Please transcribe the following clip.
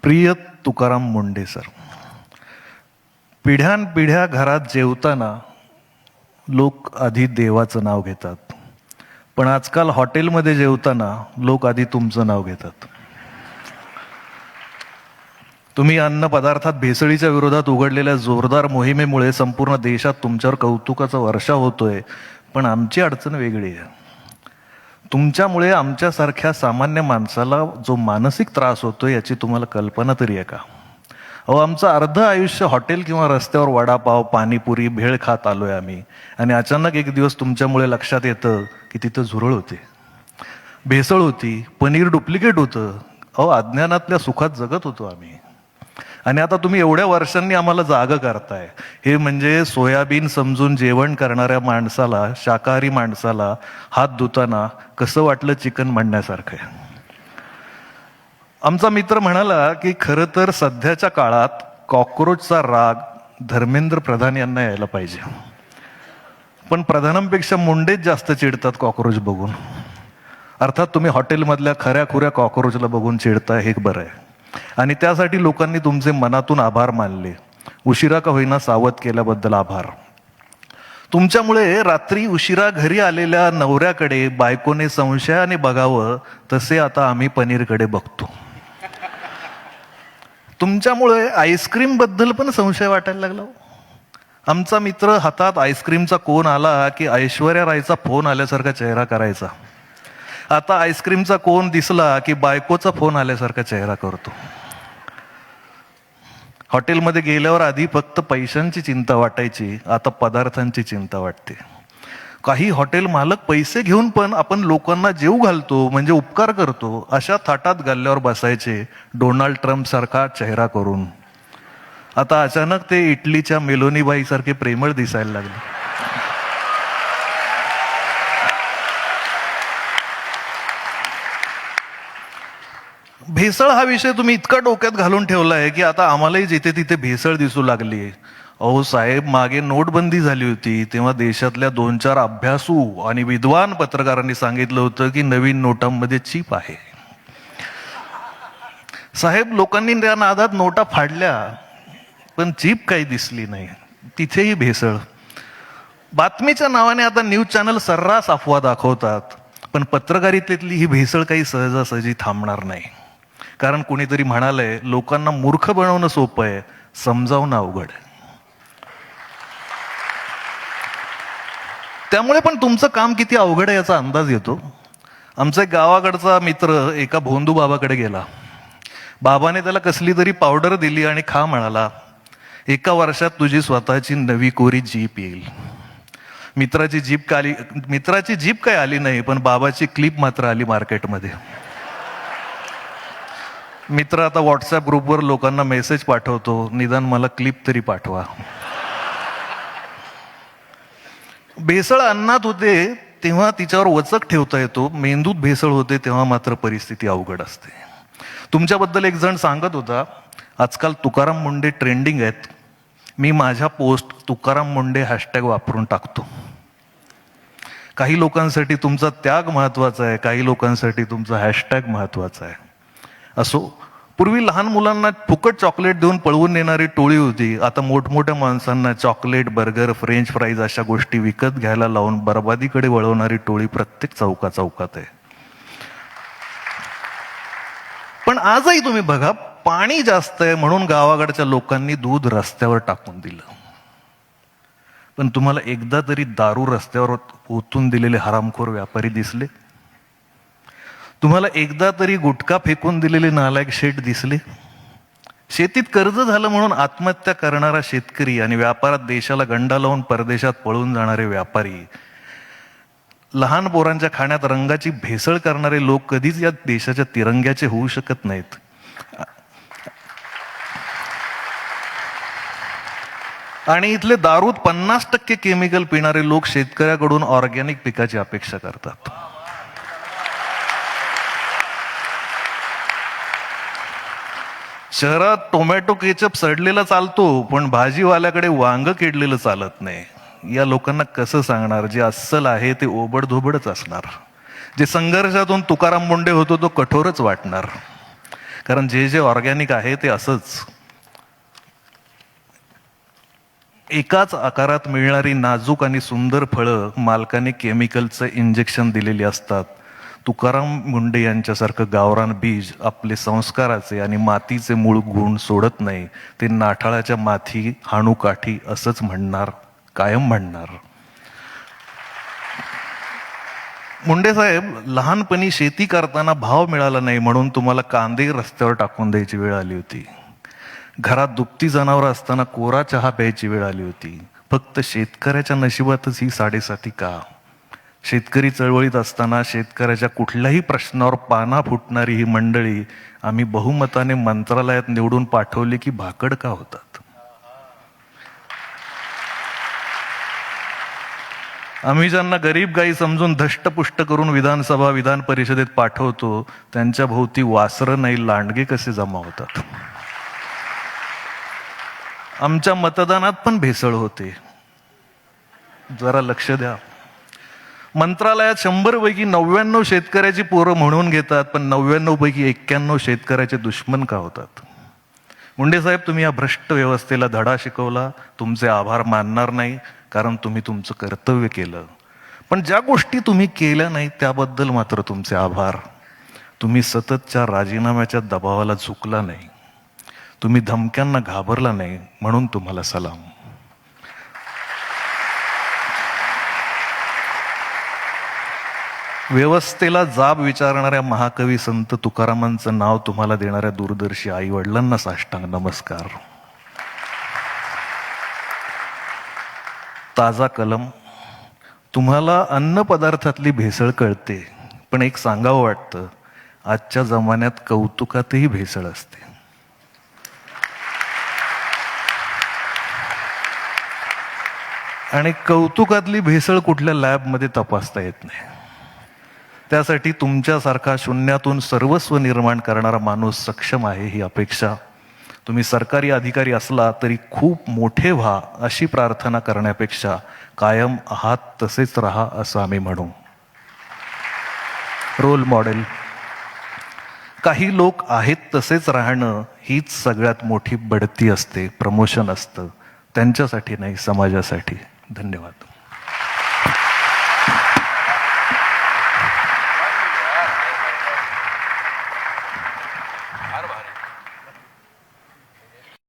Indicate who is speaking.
Speaker 1: प्रिय तुकाराम मुंडे सर, पिढ्यानपिढ्या घरात जेवताना लोक आधी देवाचं नाव घेतात, पण आजकाल हॉटेलमध्ये जेवताना लोक आधी तुमचं नाव घेतात. तुम्ही अन्न पदार्थात भेसळीच्या विरोधात उघडलेल्या जोरदार मोहिमेमुळे संपूर्ण देशात तुमच्यावर कौतुकाचा वर्षाव होतोय, पण आमची अडचण वेगळी आहे. तुमच्यामुळे आमच्यासारख्या सामान्य माणसाला जो मानसिक त्रास होतोय याची तुम्हाला कल्पना तरी आहे का? अहो, आमचं अर्ध आयुष्य हॉटेल किंवा रस्त्यावर वडापाव, पाणीपुरी, भेळ खात आलोय आम्ही, आणि अचानक एक दिवस तुमच्यामुळे लक्षात येतं की तिथं झुरळ होते, भेसळ होती, पनीर डुप्लिकेट होतं. अहो, अज्ञानातल्या सुखात जगत होतो आम्ही, आणि आता तुम्ही एवढ्या वर्षांनी आम्हाला जागं करताय. हे म्हणजे सोयाबीन समजून जेवण करणाऱ्या माणसाला, शाकाहारी माणसाला हात धुताना कसं वाटलं चिकन म्हणण्यासारखं आहे. आमचा मित्र म्हणाला की खरं तर सध्याच्या काळात कॉक्रोचचा राग धर्मेंद्र प्रधान यांना यायला पाहिजे, पण प्रधानांपेक्षा मुंडेच जास्त चिडतात कॉक्रोच बघून. अर्थात तुम्ही हॉटेलमधल्या खऱ्या खुऱ्या कॉक्रोचला बघून चिडताय, हे बरं आहे, आणि त्यासाठी लोकांनी तुमचे मनातून आभार मानले. उशिरा का होईना सावध केल्याबद्दल आभार. तुमच्यामुळे रात्री उशिरा घरी आलेल्या नवऱ्याकडे बायकोने संशयाने बघावं, तसे आता आम्ही पनीरकडे बघतो. तुमच्यामुळे आईस्क्रीम बद्दल पण संशय वाटायला लागला. आमचा मित्र हातात आईस्क्रीमचा कोन आला की ऐश्वर्या रायचा फोन आल्यासारखा चेहरा करायचा. आता आईस्क्रीमचा कोन दिसला की बायकोचा फोन आल्यासारखा चेहरा करतो. हॉटेलमध्ये गेल्यावर आधी फक्त पैशांची चिंता वाटायची, आता पदार्थांची चिंता वाटते. काही हॉटेल मालक पैसे घेऊन पण आपण लोकांना जेवू घालतो म्हणजे उपकार करतो अशा थाटात गल्ल्यावर बसायचे, डोनाल्ड ट्रम्प सारखा चेहरा करून. आता अचानक ते इटलीच्या मेलोनीबाई सारखे प्रेमळ दिसायला लागले. भेसळ हा विषय तुम्ही इतका डोक्यात घालून ठेवलाय की आता आम्हालाही जिथे तिथे भेसळ दिसू लागली. अहो साहेब, मागे नोटबंदी झाली होती तेव्हा देशातल्या 2-4 अभ्यासू आणि विद्वान पत्रकारांनी सांगितलं होतं की नवीन नोटांमध्ये चीप आहे. साहेब, लोकांनी त्या नादात नोटा फाडल्या, पण चीप काही दिसली नाही, तिथेही भेसळ. बातमीच्या नावाने आता न्यूज चॅनल सर्रास अफवा दाखवतात, पण पत्रकारितेतली ही भेसळ काही सहजासहजी थांबणार नाही. कारण कुणीतरी म्हणालंय, लोकांना मूर्ख बनवणं सोपं आहे, समजावणं अवघड आहे. त्यामुळे पण तुमचं काम किती अवघड आहे याचा अंदाज येतो. आमचा एक गावाकडचा मित्र एका भोंदू बाबाकडे गेला. बाबाने त्याला कसली तरी पावडर दिली आणि खा म्हणाला. 1 वर्षात तुझी स्वतःची नवी कोरी जीप येईल. मित्राची जीप काय आली नाही, पण बाबाची क्लिप मात्र आली मार्केटमध्ये. मित्र आता व्हॉट्सअप ग्रुपवर लोकांना मेसेज पाठवतो, निदान मला क्लिप तरी पाठवा. भेसळ अन्नात होते तेव्हा तिच्यावर वचक ठेवता येतो, मेंदूत भेसळ होते तेव्हा मात्र परिस्थिती अवघड असते. तुमच्याबद्दल एक जण सांगत होता, आजकाल तुकाराम मुंडे ट्रेंडिंग आहेत. मी माझ्या पोस्ट तुकाराम मुंडे हॅशटॅग वापरून टाकतो. काही लोकांसाठी तुमचा त्याग महत्वाचा आहे, काही लोकांसाठी तुमचा हॅशटॅग महत्वाचा आहे. असो, पूर्वी लहान मुलांना फुकट चॉकलेट देऊन पळवून नेणारी टोळी होती. आता मोठमोठ्या माणसांना चॉकलेट, बर्गर, फ्रेंच फ्राईज अशा गोष्टी विकत घ्यायला लावून बर्बादीकडे वळवणारी टोळी प्रत्येक चौकात आहे. पण आजही तुम्ही बघा, पाणी जास्त आहे म्हणून गावाकडच्या लोकांनी दूध रस्त्यावर टाकून दिलं. पण तुम्हाला एकदा तरी दारू रस्त्यावर ओतून दिलेले हरामखोर व्यापारी दिसले? तुम्हाला एकदा तरी गुटखा फेकून दिलेले नालायक शेठ दिसले? शेतीत कर्ज झालं म्हणून आत्महत्या करणारा शेतकरी आणि व्यापारात देशाला गंडा लावून परदेशात पळून जाणारे व्यापारी, लहान पोरांच्या खाण्यात रंगाची भेसळ करणारे लोक कधीच या देशाच्या तिरंग्याचे होऊ शकत नाहीत. आणि इथले दारूत 50% केमिकल पिणारे लोक शेतकऱ्याकडून ऑर्गॅनिक पिकाची अपेक्षा करतात. शहरात टोमॅटो केचप सडलेला चालतो, पण भाजीवाल्याकडे वांग किडलेलं चालत नाही. या लोकांना कसं सांगणार? जे अस्सल आहे ते ओबडधोबडच असणार. जे संघर्षातून तुकाराम मुंडे होतो तो कठोरच वाटणार. कारण जे जे ऑर्गॅनिक आहे ते असंच. एकाच आकारात मिळणारी नाजूक आणि सुंदर फळं मालकाने केमिकलचं इंजेक्शन दिलेली असतात. तुकाराम मुंडे यांच्यासारखं गावरान बीज आपले संस्काराचे आणि मातीचे मूळ गुण सोडत नाही. ते नाठाळाच्या माथी हाणू काठी असंच म्हणणार, कायम म्हणणार. मुंडे साहेब, लहानपणी शेती करताना भाव मिळाला नाही म्हणून तुम्हाला कांदे रस्त्यावर टाकून द्यायची वेळ आली होती. घरात दुभती जनावर असताना कोरा चहा प्यायची वेळ आली होती. फक्त शेतकऱ्याच्या नशिबातच ही साडेसाती का? शेतकरी चळवळीत असताना शेतकऱ्याच्या कुठल्याही प्रश्नावर पाना फुटणारी ही मंडळी आम्ही बहुमताने मंत्रालयात निवडून पाठवली की भाकड का होतात? आम्ही ज्यांना गरीब गाई समजून धष्टपुष्ट करून विधानसभा विधान परिषदेत पाठवतो त्यांच्या भोवती वासरं नाही लांडगे कसे जमा होतात? आमच्या मतदानात पण भेसळ होते, जरा लक्ष द्या. मंत्रालयात 100 पैकी 99 शेतकऱ्याची पोरं म्हणून घेतात, पण 99 पैकी 91 शेतकऱ्याचे दुश्मन का होतात? मुंडे साहेब, तुम्ही या भ्रष्ट व्यवस्थेला धडा शिकवला. तुमचे आभार मानणार नाही, कारण तुम्ही तुमचं कर्तव्य केलं. पण ज्या गोष्टी तुम्ही केल्या नाही त्याबद्दल मात्र तुमचे आभार. तुम्ही सततच्या राजीनाम्याच्या दबावाला झुकला नाही, तुम्ही धमक्यांना घाबरला नाही, म्हणून तुम्हाला सलाम. व्यवस्थेला जाब विचारणाऱ्या महाकवी संत तुकारामांचं नाव तुम्हाला देणाऱ्या दूरदर्शी आई वडिलांना साष्टांग नमस्कार. ताजा कलम, तुम्हाला अन्न पदार्थातली भेसळ कळते, पण एक सांगावं वाटतं, आजच्या जमान्यात कौतुकातही भेसळ असते. आणि कौतुकातली भेसळ कुठल्या लॅबमध्ये तपासता येत नाही. त्यासाठी तुमच्यासारखा शून्यातून सर्वस्व निर्माण करणारा माणूस सक्षम आहे ही अपेक्षा. तुम्ही सरकारी अधिकारी असला तरी खूप मोठे व्हा अशी प्रार्थना करण्यापेक्षा कायम आहात तसेच राहा असं आम्ही म्हणू. रोल मॉडेल, काही लोक आहेत तसेच राहणं हीच सगळ्यात मोठी बढती असते, प्रमोशन असतं. त्यांच्यासाठी नाही, समाजासाठी. धन्यवाद.